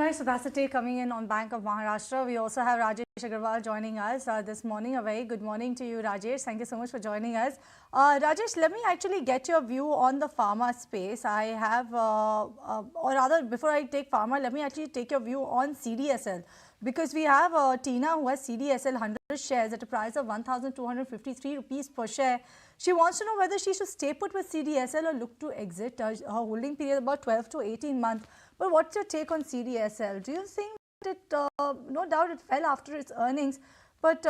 right, so that's the take coming in on Bank of Maharashtra. We also have Rajesh Agarwal joining us this morning. A very good morning to you, Rajesh. Thank you so much for joining us. Rajesh, let me actually get your view on the pharma space. I have, or rather, before I take pharma, let me actually take your view on CDSL. Because we have Tina who has CDSL 100 shares at a price of 1,253 rupees per share. She wants to know whether she should stay put with CDSL or look to exit. Her holding period about 12 to 18 months. But what's your take on CDSL? Do you think that no doubt it fell after its earnings, but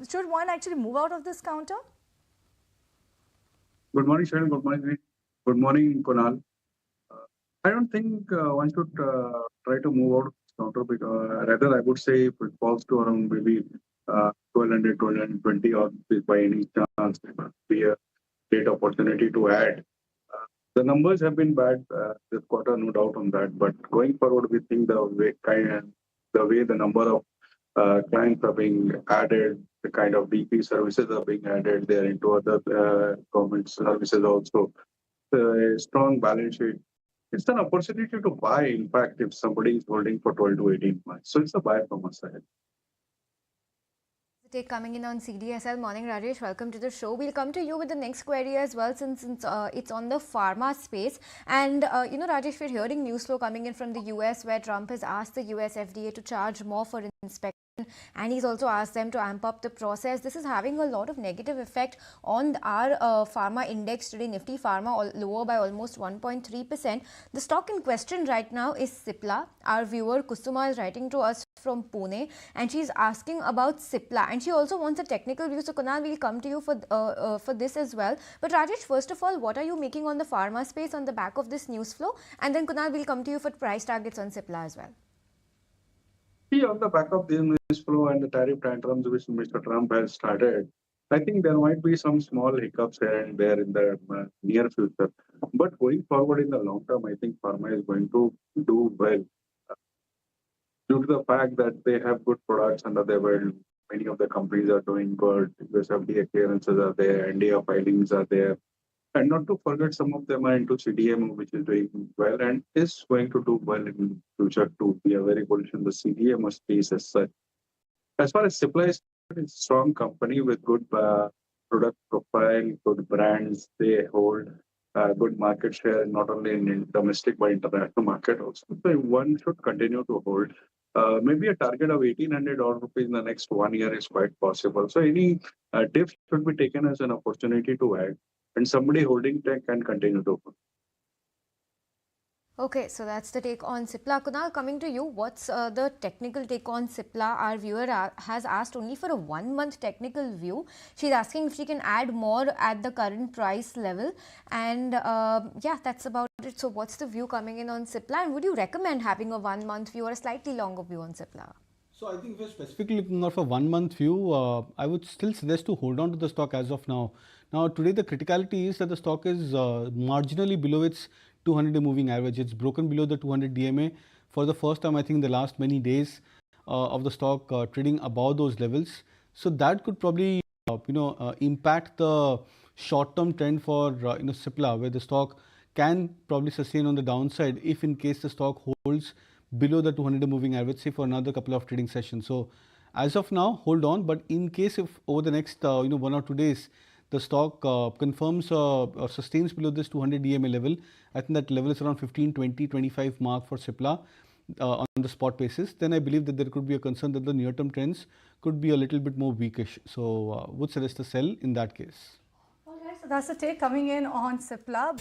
should one actually move out of this counter? Good morning, Sharon. Good morning. Good morning, Kunal. I don't think one should try to move out of this counter, because rather I would say if it falls to around maybe 1200, 1220 or by any chance, it would be a great opportunity to add. The numbers have been bad this quarter, no doubt on that. But going forward, we think the way the number of clients are being added, the kind of DP services are being added there into other government services also. A strong balance sheet. It's an opportunity to buy, in fact, if somebody is holding for 12 to 18 months. So it's a buy from our side. Take coming in on CDSL. Morning, Rajesh. Welcome to the show. We'll come to you with the next query as well, since it's on the pharma space. And, Rajesh, we're hearing news flow coming in from the US where Trump has asked the US FDA to charge more for inspection. And he's also asked them to amp up the process. This is having a lot of negative effect on our pharma index today. Nifty Pharma lower by almost 1.3%. The stock in question right now is Cipla. Our viewer Kusuma is writing to us from Pune, and she's asking about Cipla, and she also wants a technical view. So Kunal, we'll come to you for this as well. But Rajesh, first of all, what are you making on the pharma space on the back of this news flow? And then Kunal, we'll come to you for price targets on Cipla as well. On the back of this news flow and the tariff tantrums which Mr. Trump has started, I think there might be some small hiccups here and there in the near future. But going forward in the long term, I think pharma is going to do well. Due to the fact that they have good products under their belt, many of the companies are doing good. US FDA clearances are there, NDA filings are there. And not to forget, some of them are into CDMO, which is doing well and is going to do well in future too. We are very bullish on the CDMO space as such. As far as Cipla is concerned, it's a strong company with good product profile, good brands. They hold good market share, not only in domestic but international market also. So one should continue to hold. Maybe a target of 1,800 rupees in the next 1 year is quite possible. So any dip should be taken as an opportunity to add. And somebody holding tech can continue to hold. Okay, so that's the take on Cipla. Kunal, coming to you, what's the technical take on Cipla? Our viewer has asked only for a 1 month technical view. She's asking if she can add more at the current price level. And yeah, that's about it. So what's the view coming in on Cipla? And would you recommend having a 1 month view or a slightly longer view on Cipla? So I think if you're specifically looking out for 1 month view, I would still suggest to hold on to the stock as of now. Now today the criticality is that the stock is marginally below its 200-day moving average. It's broken below the 200 DMA for the first time, I think, in the last many days of the stock trading above those levels. So that could probably impact the short-term trend for Cipla, where the stock can probably sustain on the downside if in case the stock holds below the 200-day moving average, say for another couple of trading sessions. So as of now, hold on. But in case if over the next 1 or 2 days, the stock confirms or sustains below this 200 DMA level, I think that level is around 15, 20, 25 mark for Cipla on the spot basis. Then I believe that there could be a concern that the near-term trends could be a little bit more weakish. So would suggest a sell in that case. All right, so that's the take coming in on Cipla.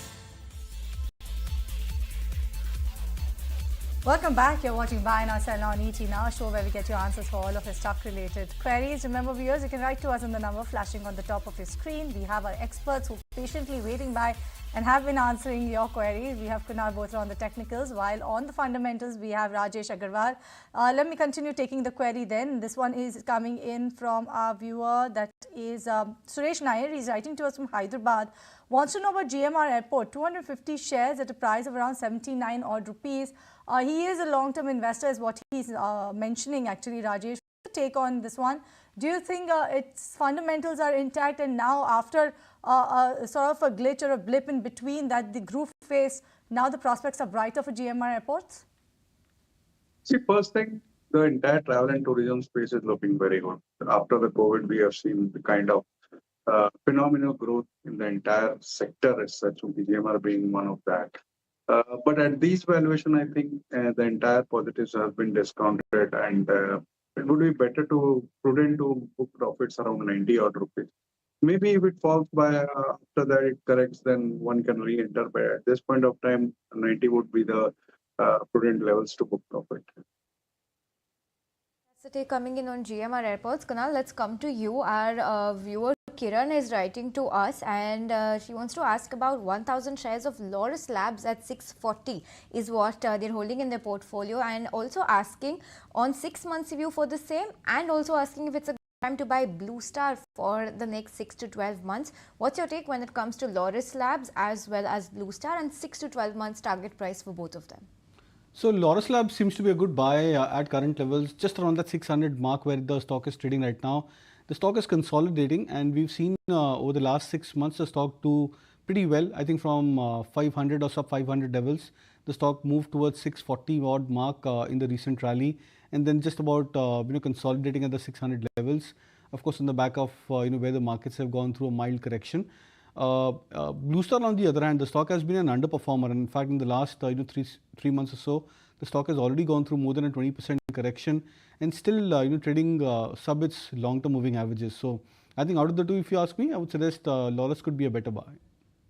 Welcome back. You're watching Buy Now, Sell Now on ET Now, show where we get your answers for all of your stock-related queries. Remember, viewers, you can write to us on the number flashing on the top of your screen. We have our experts who are patiently waiting by and have been answering your queries. We have Kunal Bothra on the technicals, while on the fundamentals, we have Rajesh Agarwal. Let me continue taking the query then. This one is coming in from our viewer, that is Suresh Nair. He's writing to us from Hyderabad. Wants to know about GMR Airport, 250 shares at a price of around 79 odd rupees. He is a long-term investor, is what he's mentioning actually, Rajesh. Take on this one. Do you think its fundamentals are intact, and now after sort of a glitch or a blip in between that the group faced, now the prospects are brighter for GMR Airports? See, first thing, the entire travel and tourism space is looking very good. After the COVID, we have seen the kind of phenomenal growth in the entire sector as such, BGMR being one of that. But at these valuation, I think the entire positives have been discounted, and it would be better to prudent to book profits around 90 odd rupees. Maybe if it falls by after that it corrects, then one can re-enter. But at this point of time, 90 would be the prudent levels to book profit. That's the take coming in on GMR airports. Kunal, let's come to you. Our viewer Kiran is writing to us, and she wants to ask about 1,000 shares of Laurus Labs at 640 is what they're holding in their portfolio, and also asking on 6 months view for the same, and also asking if it's a time to buy Blue Star for the next 6 to 12 months. What's your take when it comes to Laurus Labs as well as Blue Star, and 6 to 12 months target price for both of them? So Laurus Labs seems to be a good buy at current levels, just around that 600 mark where the stock is trading right now. The stock is consolidating, and we've seen over the last 6 months the stock do pretty well. I think from 500 or sub 500 levels, the stock moved towards 640 odd mark in the recent rally, and then just about consolidating at the 600 levels. Of course, on the back of where the markets have gone through a mild correction. Blue Star, on the other hand, the stock has been an underperformer, and in fact, in the last three months or so, the stock has already gone through more than a 20% correction, and still trading sub its long-term moving averages. So I think out of the two, if you ask me, I would suggest Laurus could be a better buy.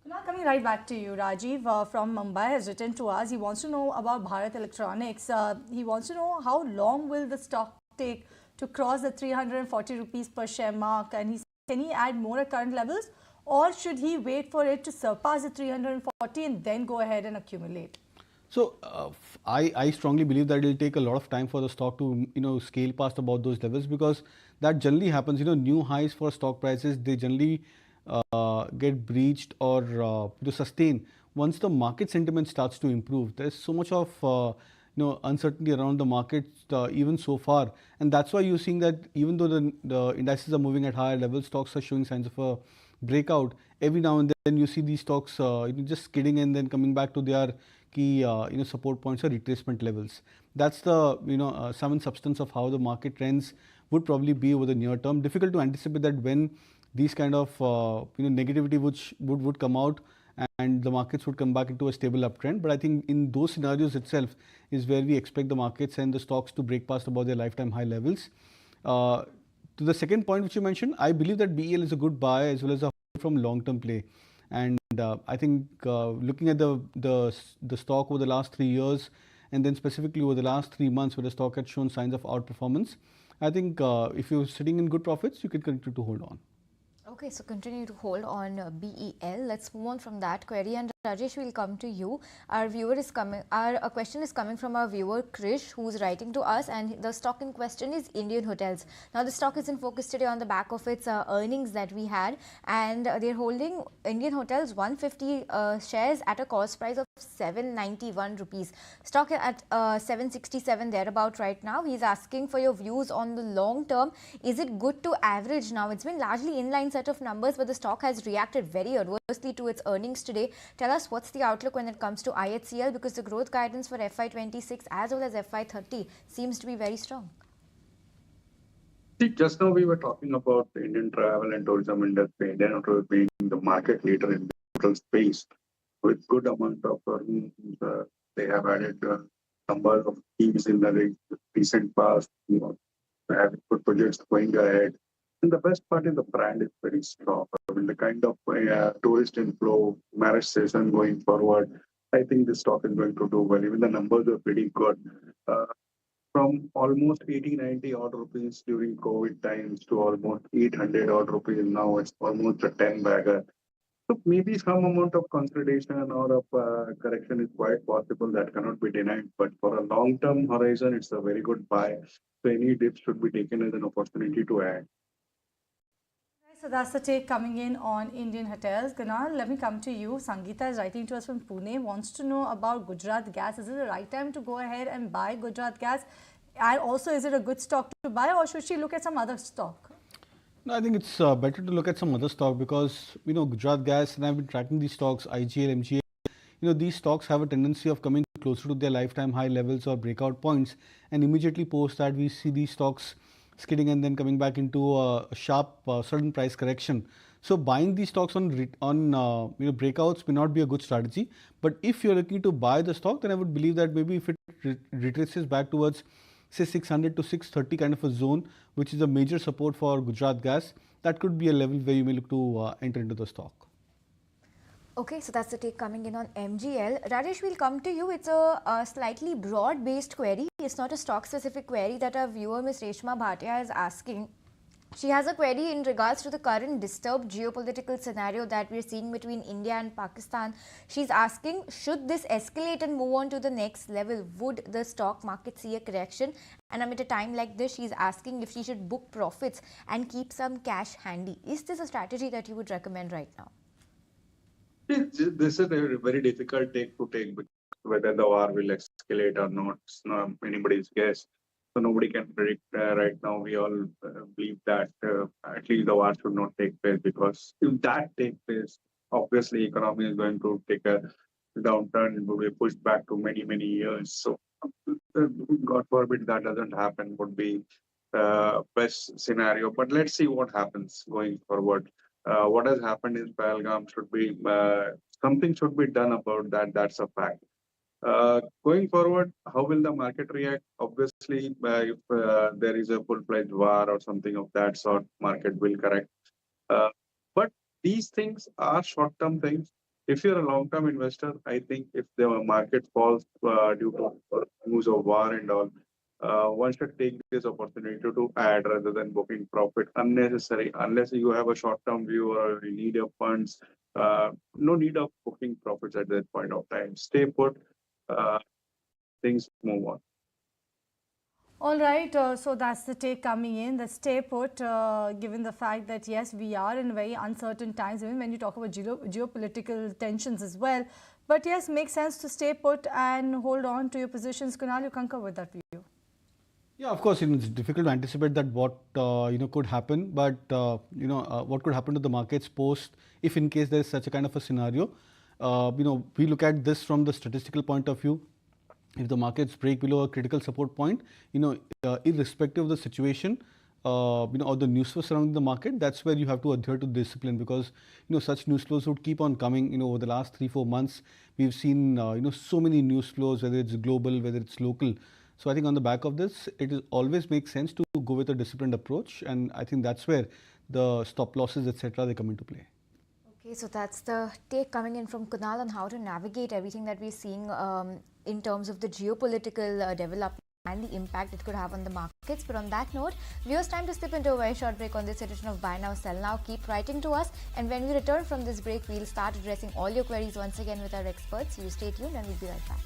Now coming right back to you, Rajiv from Mumbai has written to us. He wants to know about Bharat Electronics. He wants to know how long will the stock take to cross the 340 rupees per share mark, and can he add more at current levels, or should he wait for it to surpass the 340 and then go ahead and accumulate? So I strongly believe that it will take a lot of time for the stock to scale past about those levels, because that generally happens. New highs for stock prices, they generally get breached or sustain once the market sentiment starts to improve. There's so much of uncertainty around the market even so far, and that's why you're seeing that even though the indices are moving at higher levels, stocks are showing signs of a breakout. Every now and then you see these stocks just skidding and then coming back to their key support points or retracement levels. That's the sum and substance of how the market trends would probably be over the near term. Difficult to anticipate that when these kind of negativity would come out and the markets would come back into a stable uptrend. But I think in those scenarios itself is where we expect the markets and the stocks to break past about their lifetime high levels. To the second point which you mentioned, I believe that BEL is a good buy as well as a from long-term play. And I think looking at the stock over the last 3 years, and then specifically over the last 3 months where the stock had shown signs of outperformance, I think if you're sitting in good profits, you can continue to hold on. Okay, so continue to hold on BEL. Let's move on from that query, and Rajesh, will come to you. Our viewer is coming. A question is coming from our viewer Krish, who's writing to us, and the stock in question is Indian Hotels. Now, the stock is in focus today on the back of its earnings that we had, and they're holding Indian Hotels 150 shares at a cost price of 791 rupees. Stock at 767 thereabout right now. He's asking for your views on the long term. Is it good to average now? It's been largely inline set of numbers, but the stock has reacted very adversely to its earnings today. Tell us what's the outlook when it comes to IHCL, because the growth guidance for FY26 as well as FY30 seems to be very strong. See, just now we were talking about the Indian travel and tourism industry, Indian hotel being the market leader in the hotel space with good amount of earnings. They have added number of teams in the recent past, have good projects going ahead. And the best part is the brand is very strong. I mean, the kind of tourist inflow, marriage season going forward, I think the stock is going to do well. Even the numbers are pretty good. From almost 80, 90 odd rupees during COVID times to almost 800 odd rupees now, it's almost a 10 bagger. So maybe some amount of consolidation or of correction is quite possible. That cannot be denied. But for a long-term horizon, it's a very good buy. So any dip should be taken as an opportunity to add. So that's the take coming in on Indian Hotels. Kunal, let me come to you. Sangeeta is writing to us from Pune, wants to know about Gujarat Gas. Is it the right time to go ahead and buy Gujarat Gas? And also, is it a good stock to buy, or should she look at some other stock? No, I think it's better to look at some other stock, because Gujarat Gas, and I've been tracking these stocks, IGL, MGL, these stocks have a tendency of coming closer to their lifetime high levels or breakout points, and immediately post that we see these stocks skidding and then coming back into a sharp sudden price correction. So buying these stocks on breakouts may not be a good strategy. But if you're looking to buy the stock, then I would believe that maybe if it retraces back towards say 600 to 630 kind of a zone, which is a major support for Gujarat Gas, that could be a level where you may look to enter into the stock. Okay, so that's the take coming in on MGL. Rajesh, we'll come to you. It's a slightly broad-based query. It's not a stock-specific query that our viewer, Ms. Reshma Bhatia, is asking. She has a query in regards to the current disturbed geopolitical scenario that we're seeing between India and Pakistan. She's asking, should this escalate and move on to the next level? Would the stock market see a correction? And amid a time like this, she's asking if she should book profits and keep some cash handy. Is this a strategy that you would recommend right now? This is a very difficult take to take, whether the war will escalate or not. It's not anybody's guess. So nobody can predict right now. We all believe that at least the war should not take place, because if that takes place, obviously economy is going to take a downturn. It will be pushed back to many years. So God forbid that doesn't happen, would be best scenario. But let's see what happens going forward. What has happened in Pahalgam should be something should be done about that. That's a fact. Going forward, how will the market react? Obviously, if there is a full-fledged war or something of that sort, market will correct. But these things are short-term things. If you're a long-term investor, I think if the market falls due to news of war and all, one should take this opportunity to add rather than booking profit unnecessary. Unless you have a short-term view or you need your funds, no need of booking profits at that point of time. Stay put. Things move on. All right, so that's the take coming in, the stay put, given the fact that yes, we are in very uncertain times, even when you talk about geopolitical tensions as well. But yes, makes sense to stay put and hold on to your positions. Kunal, you concur with that view? Yeah, of course, it's difficult to anticipate that what could happen, but what could happen to the markets post if in case there is such a kind of a scenario. We look at this from the statistical point of view. If the markets break below a critical support point, irrespective of the situation, or the news flow surrounding the market, that's where you have to adhere to discipline, because such news flows would keep on coming. Over the last 3-4 months, we've seen so many news flows, whether it's global, whether it's local. So I think on the back of this, always makes sense to go with a disciplined approach, and I think that's where the stop losses, etc., they come into play. Okay, so that's the take coming in from Kunal on how to navigate everything that we're seeing in terms of the geopolitical development and the impact it could have on the markets. But on that note, viewers, time to slip into a very short break on this edition of Buy Now, Sell Now. Keep writing to us, and when we return from this break, we'll start addressing all your queries once again with our experts. You stay tuned and we'll be right back.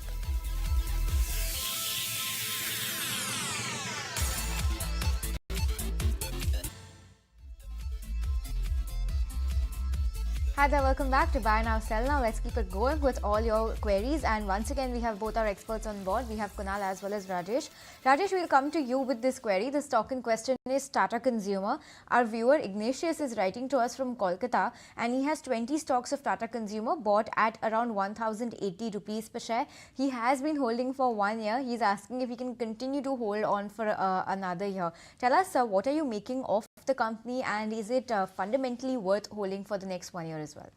Hi there, welcome back to Buy Now, Sell Now. Let's keep it going with all your queries. And once again, we have both our experts on board. We have Kunal as well as Rajesh. Rajesh, we'll come to you with this query. The stock in question is Tata Consumer. Our viewer Ignatius is writing to us from Kolkata, and he has 20 stocks of Tata Consumer bought at around 1,080 rupees per share. He has been holding for 1 year. He's asking if he can continue to hold on for another year. Tell us, what are you making of the company, and is it fundamentally worth holding for the next 1 year as well?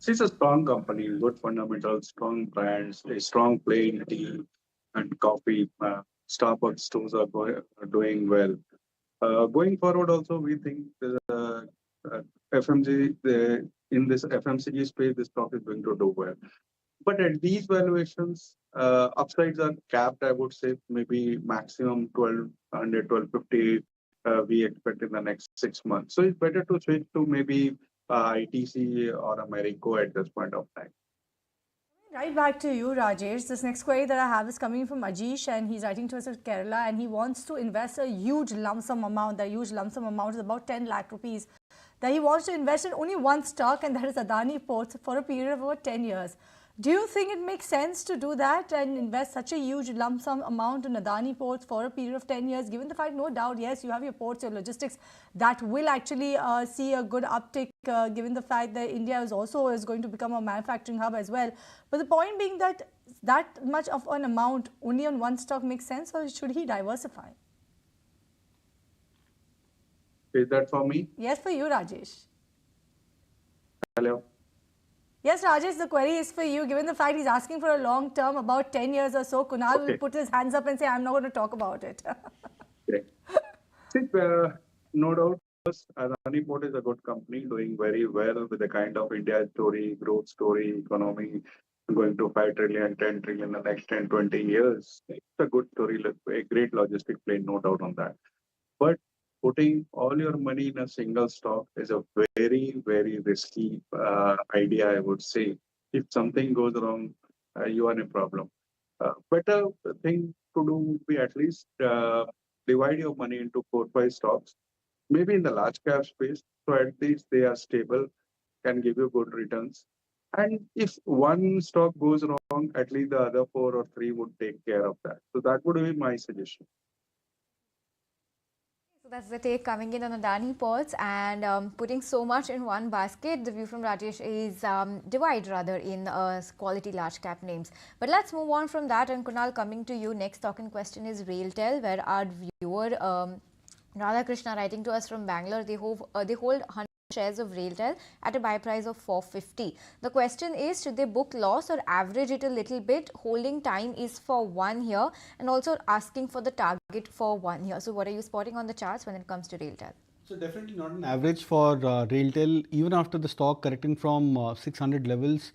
It's a strong company, good fundamentals, strong brands, a strong play in tea and coffee. Starbucks stores are doing well. Going forward, also we think the in this FMCG space, the stock is going to do well. But at these valuations, upsides are capped. I would say maybe maximum 1,200, 1,250. We expect in the next 6 months. So it's better to switch to maybe ITC or Americo at this point of time. Right back to you, Rajesh. This next query that I have is coming from Ajish, and he's writing to us from Kerala, and he wants to invest a huge lump sum amount. The huge lump sum amount is about 10 lakh rupees that he wants to invest in only one stock, and that is Adani Ports, for a period of about 10 years. Do you think it makes sense to do that and invest such a huge lump sum amount in Adani ports for a period of 10 years, given the fact, no doubt, yes, you have your ports, your logistics, that will actually see a good uptick, given the fact that India is going to become a manufacturing hub as well. But the point being that that much of an amount only on one stock makes sense, or should he diversify? Is that for me? Yes, for you, Rajesh. Hello. Yes, Rajesh, the query is for you. Given the fact he's asking for a long term, about 10 years or so, Kunal will put his hands up and say, I'm not going to talk about it. Okay. See, no doubt, Adani Port is a good company doing very well with the kind of India story, growth story, economy going to 5 trillion, 10 trillion in the next 10, 20 years. It's a good story, a great logistic play, no doubt on that. But putting all your money in a single stock is a very, very risky idea, I would say. If something goes wrong, you are in a problem. Better thing to do would be at least divide your money into 4, 5 stocks, maybe in the large cap space. So at least they are stable, can give you good returns. And if one stock goes wrong, at least the other 4 or 3 would take care of that. So that would be my suggestion. So that's the take coming in on Adani ports, and putting so much in one basket. The view from Rajesh is divide rather in quality large cap names. But let's move on from that, and Kunal, coming to you. Next talk in question is RailTel, where our viewer Radhakrishna, writing to us from Bangalore, they hold 100 shares of RailTel at a buy price of 450. The question is, should they book loss or average it a little bit? Holding time is for 1 year, and also asking for the target for 1 year. So what are you spotting on the charts when it comes to RailTel? So definitely not an average for RailTel, even after the stock correcting from 600 levels,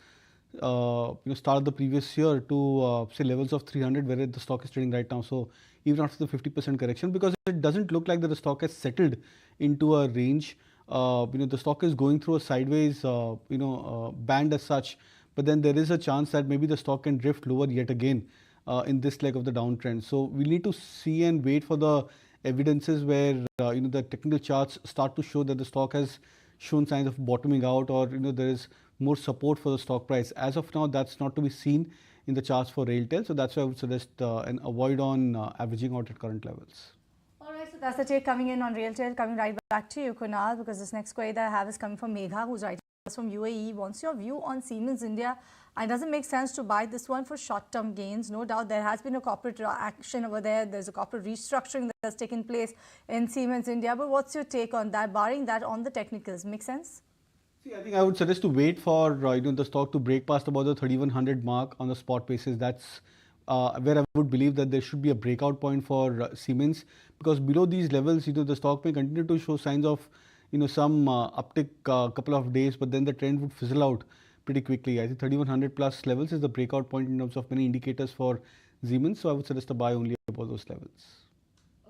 start of the previous year to say levels of 300, where the stock is trading right now. So even after the 50% correction, because it doesn't look like that the stock has settled into a range. The stock is going through a sideways, band as such, but then there is a chance that maybe the stock can drift lower yet again in this leg of the downtrend. So we need to see and wait for the evidences where the technical charts start to show that the stock has shown signs of bottoming out, or there is more support for the stock price. As of now, that's not to be seen in the charts for RailTel. So that's why I would suggest an avoid on averaging out at current levels. So that's the take coming in on RailTel. Coming right back to you, Kunal, because this next query that I have is coming from Megha, who's writing us from UAE. Wants your view on Siemens India. And does it make sense to buy this one for short-term gains? No doubt there has been a corporate action over there. There's a corporate restructuring that has taken place in Siemens India. But what's your take on that, barring that on the technicals? Make sense? See, I think I would suggest to wait for the stock to break past about the 3100 mark on the spot basis. That's where I would believe that there should be a breakout point for Siemens, because below these levels, the stock may continue to show signs of, some uptick couple of days, but then the trend would fizzle out pretty quickly. I think 3100 plus levels is the breakout point in terms of many indicators for Siemens. So I would suggest to buy only above those levels.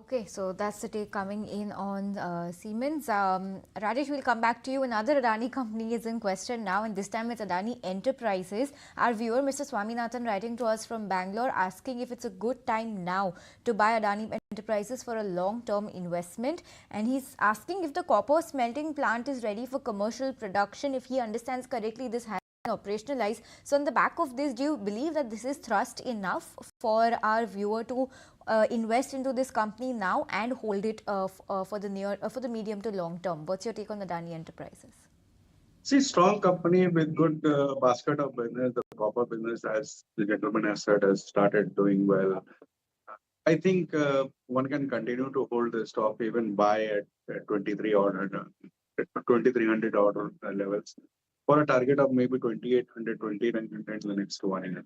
Okay, so that's the take coming in on Siemens. Rajesh, we'll come back to you. Another Adani company is in question now, and this time it's Adani Enterprises. Our viewer, Mr. Swaminathan, writing to us from Bangalore, asking if it's a good time now to buy Adani Enterprises for a long-term investment. And he's asking if the copper smelting plant is ready for commercial production. If he understands correctly, this has operationalized. So on the back of this, do you believe that this is thrust enough for our viewer to invest into this company now and hold it for the medium to long term? What's your take on the Adani Enterprises? See, strong company with good basket of business. The copper business, as the gentleman has said, has started doing well. I think one can continue to hold the stock, even buy at 2300 order levels, for a target of maybe 2800, 2900 in the next 1 year.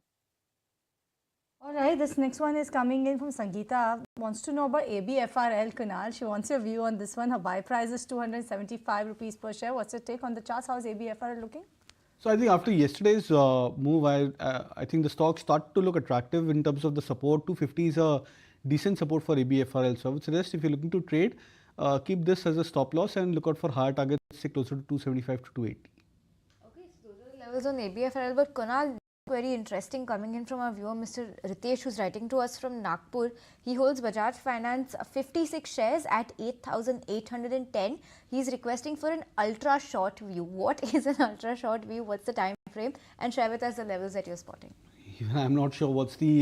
All right, this next one is coming in from Sangeeta. Wants to know about ABFRL, Kunal. She wants your view on this one. Her buy price is 275 rupees per share. What's your take on the charts? How is ABFRL looking? So I think after yesterday's move, I think the stock start to look attractive in terms of the support. 250 is a decent support for ABFRL. So I would suggest, if you're looking to trade, keep this as a stop loss and look out for higher targets, say closer to 275 to 280. Okay, so those are the levels on ABFRL. But Kunal, very interesting coming in from our viewer, Mr. Ritesh, who's writing to us from Nagpur. He holds Bajaj Finance 56 shares at 8,810. He's requesting for an ultra short view. What is an ultra short view? What's the time frame and share with us the levels that you're spotting. Even I'm not sure what's the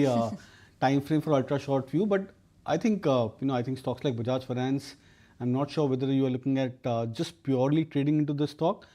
time frame for ultra short view, but I think I think stocks like Bajaj Finance. I'm not sure whether you are looking at just purely trading into the stock.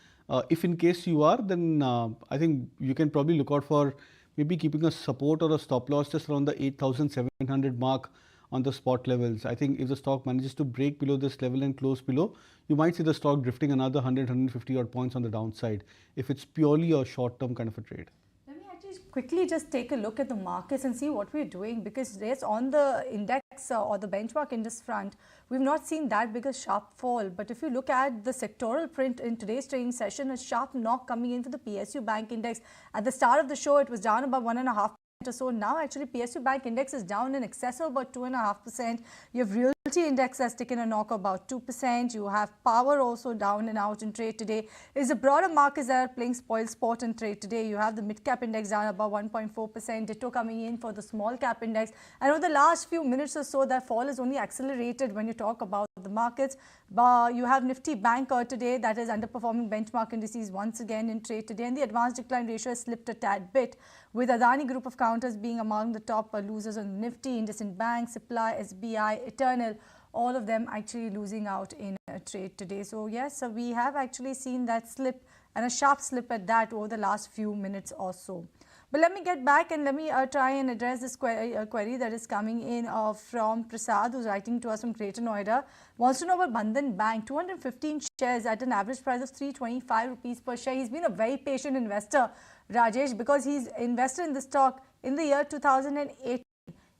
If in case you are, then I think you can probably look out for maybe keeping a support or a stop loss just around the 8,700 mark on the spot levels. I think if the stock manages to break below this level and close below, you might see the stock drifting another 150 odd points on the downside if it's purely a short term kind of a trade. Let me actually quickly just take a look at the markets and see what we're doing, because yes, on the index or the benchmark index front, we've not seen that big a sharp fall. But if you look at the sectoral print in today's trading session, a sharp knock coming in for the PSU Bank Index. At the start of the show, it was down about 1.5% or so. Now actually PSU Bank Index is down in excess of about 2.5%. You have Realty Index has taken a knock of about 2%. You have Power also down and out in trade today. It's the broader markets that are playing spoil sport in trade today. You have the mid cap index down about 1.4%. Ditto coming in for the small cap index. And over the last few minutes or so, that fall is only accelerated when you talk about the markets. You have Nifty Banker today that is underperforming benchmark indices once again in trade today, and the advanced decline ratio has slipped a tad bit, with Adani Group of counters being among the top losers on Nifty. IndusInd Bank, Supply, SBI, Eternal, all of them actually losing out in trade today. So yes, so we have actually seen that slip, and a sharp slip at that, over the last few minutes or so. But let me get back and let me try and address this query that is coming in from Prasad, who's writing to us from Greater Noida. Wants to know about Bandhan Bank, 215 shares at an average price of 325 rupees per share. He's been a very patient investor, Rajesh, because he's invested in the stock in the year 2008.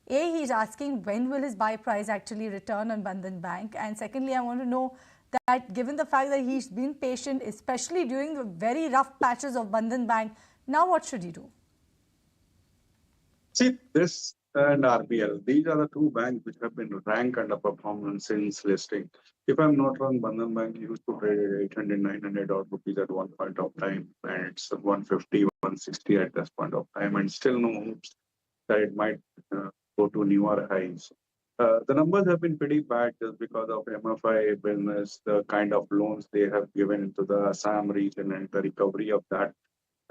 He's asking when will his buy price actually return on Bandhan Bank? And secondly, I want to know that given the fact that he's been patient, especially during the very rough patches of Bandhan Bank, now what should he do? See, this and RBL, these are the two banks which have been ranked underperformance since listing. If I'm not wrong, Bandhan Bank used to trade at 800, 900 odd rupees at one point of time, and it's 150, 160 at this point of time, and still no hopes that it might go to newer highs. The numbers have been pretty bad just because of MFI business, the kind of loans they have given to the Assam region, and the recovery of that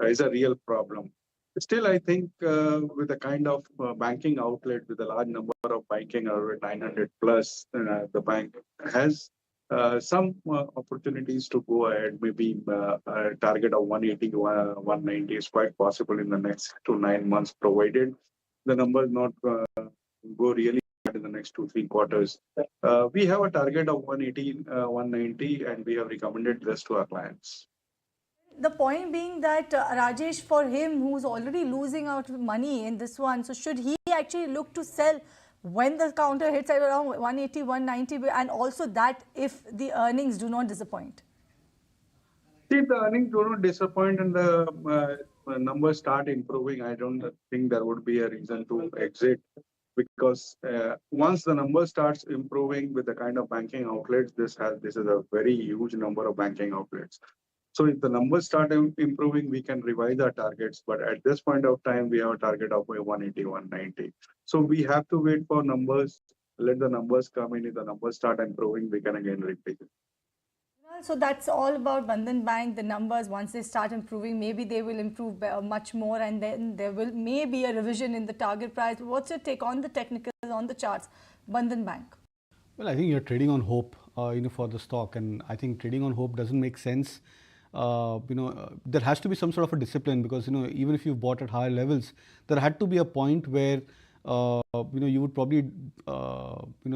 is a real problem. Still, I think with the kind of banking outlet, with a large number of banking, over 900 plus, the bank has some opportunities to go ahead. Maybe a target of 180 to 190 is quite possible in the next 6 to 9 months, provided the numbers not go really bad in the next 2-3 quarters. We have a target of 180, 190, and we have recommended this to our clients. The point being that Rajesh, for him, who's already losing out money in this one, so should he actually look to sell when the counter hits at around 180, 190, and also that if the earnings do not disappoint? See, the earnings do not disappoint and the numbers start improving, I don't think there would be a reason to exit, because once the number starts improving with the kind of banking outlets, this is a very huge number of banking outlets. So if the numbers start improving, we can revise our targets. But at this point of time, we have a target of 180, 190. So we have to wait for numbers, let the numbers come in. If the numbers start improving, we can again repeat it. So that's all about Bandhan Bank. The numbers, once they start improving, maybe they will improve much more, and then there will maybe a revision in the target price. What's your take on the technicals, on the charts, Bandhan Bank? Well, I think you're trading on hope, for the stock, and I think trading on hope doesn't make sense. There has to be some sort of a discipline, because even if you've bought at higher levels, there had to be a point where you would probably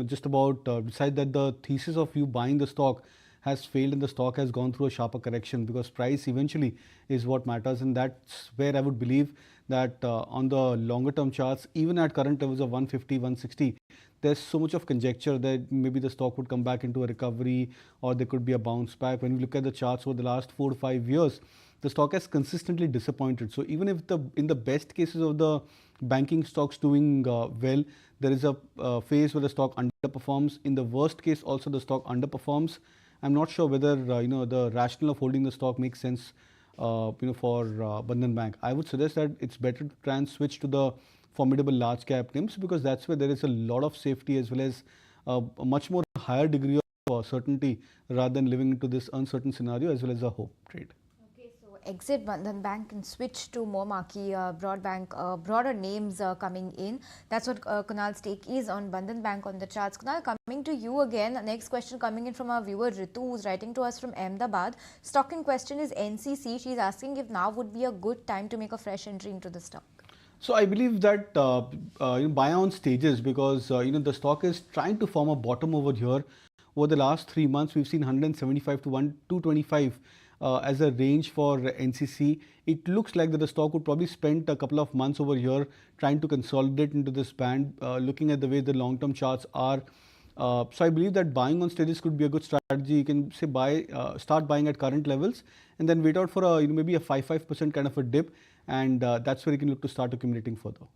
just about decide that the thesis of you buying the stock has failed and the stock has gone through a sharper correction, because price eventually is what matters. And that's where I would believe that on the longer term charts, even at current levels of 150, 160, there's so much of conjecture that maybe the stock would come back into a recovery, or there could be a bounce back. When you look at the charts over the last 4 to 5 years, the stock has consistently disappointed. So even if in the best cases of the banking stocks doing well, there is a phase where the stock underperforms. In the worst case, also the stock underperforms. I'm not sure whether the rationale of holding the stock makes sense for Bandhan Bank. I would suggest that it's better to try and switch to the formidable large cap names, because that's where there is a lot of safety as well as a much more higher degree of certainty, rather than living into this uncertain scenario as well as a hope trade. Okay, so exit Bandhan Bank and switch to more marquee broader names coming in. That's what Kunal's take is on Bandhan Bank on the charts. Kunal, coming to you again. Next question coming in from our viewer Ritu, who's writing to us from Ahmedabad. Stock in question is NCC. She's asking if now would be a good time to make a fresh entry into the stock. So I believe that buy on stages, because the stock is trying to form a bottom over here. Over the last 3 months, we've seen 175 to 225 as a range for NCC. It looks like that the stock would probably spend a couple of months over here trying to consolidate into this band, looking at the way the long-term charts are. So I believe that buying on stages could be a good strategy. You can say start buying at current levels and then wait out for maybe a 5% kind of a dip, and that's where you can look to start accumulating further.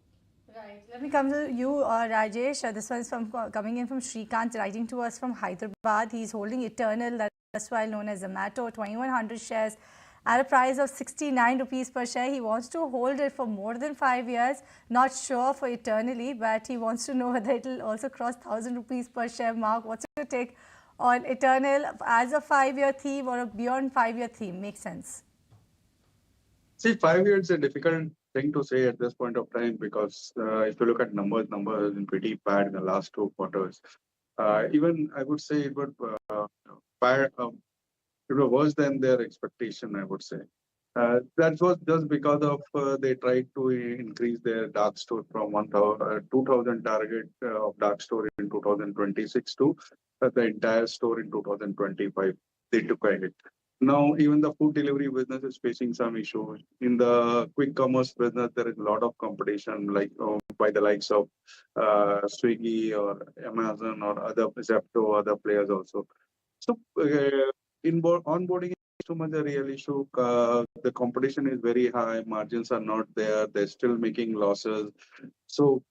Right. Let me come to you, Rajesh. This one is coming in from Shrikant, writing to us from Hyderabad. He's holding Eternal, that's why known as Zomato, 2100 shares at a price of 69 rupees per share. He wants to hold it for more than 5 years. Not sure for eternally, but he wants to know whether it will also cross 1000 rupees per share mark. What's your take on Eternal as a 5-year theme or a beyond 5-year theme? Makes sense. See, 5 years is a difficult thing to say at this point of time, because if you look at numbers have been pretty bad in the last 2 quarters. Even I would say it would it was worse than their expectation, I would say. That was just because of they tried to increase their dark store from 2,000 target of dark store in 2026 to the entire store in 2025. They took a hit. Now, even the food delivery business is facing some issues. In the quick commerce business, there is a lot of competition, like by the likes of Swiggy or Amazon or other Zepto, other players also. So, onboarding is too much a real issue. The competition is very high. Margins are not there. They're still making losses. So,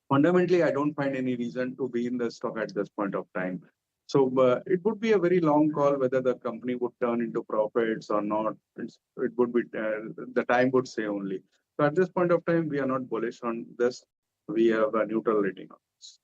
fundamentally, I don't find any reason to be in the stock at this point of time. So it would be a very long call whether the company would turn into profits or not. It would be the time would say only. So at this point of time, we are not bullish on this. We have a neutral rating on this.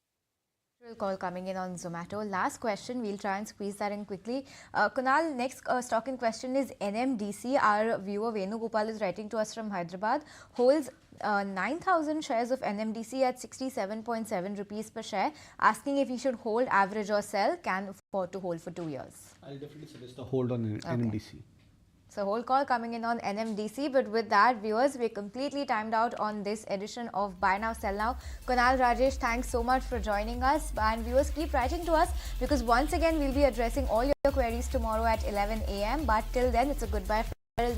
Call coming in on Zomato. Last question, we'll try and squeeze that in quickly. Kunal, next stock in question is NMDC. Our viewer Venugopal is writing to us from Hyderabad. Holds 9,000 shares of NMDC at 67.7 rupees per share, asking if he should hold, average or sell, can afford to hold for 2 years. I'll definitely suggest a hold on NMDC. So whole call coming in on NMDC. But with that, viewers, we're completely timed out on this edition of Buy Now, Sell Now. Kunal, Rajesh, thanks so much for joining us. And viewers, keep writing to us, because once again, we'll be addressing all your queries tomorrow at 11 a.m. But till then, it's a goodbye from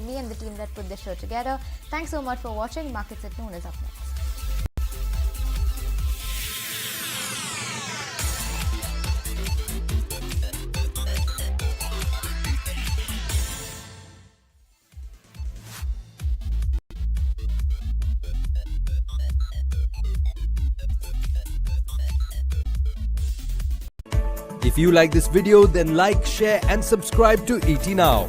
me and the team that put this show together. Thanks so much for watching. Markets at Noon is up next. If you like this video, then like, share and subscribe to ET Now.